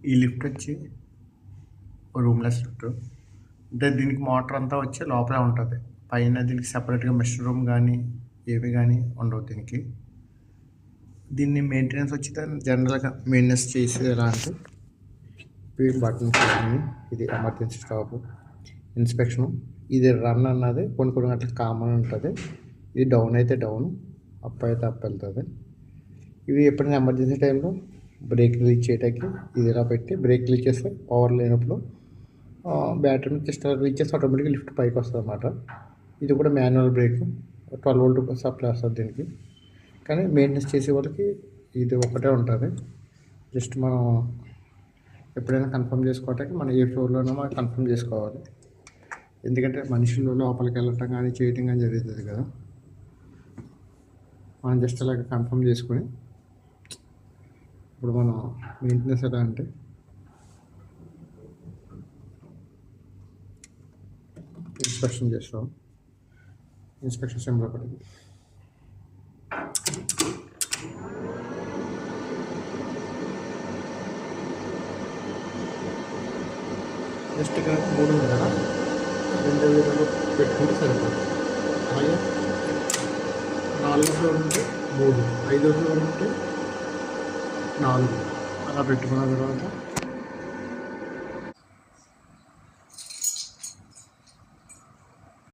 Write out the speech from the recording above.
ఈ లిఫ్ట్ వచ్చి రూమ్లెస్ లిఫ్ట్. అంటే దీనికి మోటార్ అంతా వచ్చి లోపలే ఉంటుంది. పైన దీనికి సెపరేట్గా మెషిన్ రూమ్ కానీ ఏవి కానీ ఉండవు దీనికి. దీన్ని మెయింటెనెన్స్ వచ్చి జనరల్గా మెయింటెనెన్స్ చేసేలా అంటే బటన్స్ కానీ, ఇది ఎమర్జెన్సీ స్టాప్, ఇన్స్పెక్షను, ఇది రన్ అన్నది కొన్ని కొన్ని గంటలకు కామన్ ఉంటుంది. ఇది డౌన్ అయితే డౌన్, అప్ అయితే అప్ వెళ్తుంది. ఇవి ఎప్పుడైనా ఎమర్జెన్సీ టైంలో బ్రేక్ రిలీజ్ చేయడానికి ఇది ఇలా పెట్టి బ్రేక్ రిలీజ్ చేస్తే పవర్ లేనప్పుడు బ్యాటరీ నుంచి రిలీజ్ చేస్తే ఆటోమేటిక్గా లిఫ్ట్ పైకి వస్తుంది అన్నమాట. ఇది కూడా మాన్యువల్ బ్రేక్, 12 వోల్ట్ సప్లై వస్తుంది దీనికి. కానీ మెయింటెనెన్స్ చేసే వాళ్ళకి ఇది ఒకటే ఉంటుంది. జస్ట్ మనం ఎప్పుడైనా కన్ఫర్మ్ చేసుకోవటానికి మనం ఏ ఫ్లోర్లోనో మనం కన్ఫర్మ్ చేసుకోవాలి. ఎందుకంటే మనుషులు లోపలికి వెళ్ళటం కానీ చేయటం కానీ జరుగుతుంది కదా. మనం జస్ట్ అలాగ కన్ఫర్మ్ చేసుకొని ఇప్పుడు మనం మెయింటెనెన్స్ ఎలా అంటే ఇన్స్పెక్షన్ చేస్తాం. ఇన్స్పెక్షన్ సింబల్ పడింది. జస్ట్ ఇక్కడ 3 ఉంది కదా, 2 విధాలు పెట్టుకుంటే సరిపోతుంది. అలాగే 4వ ఫ్లోర్ ఉంటే 3, 5వ ఫ్లోర్ ఉంటే 4 అలా పెట్టుకున్న తర్వాత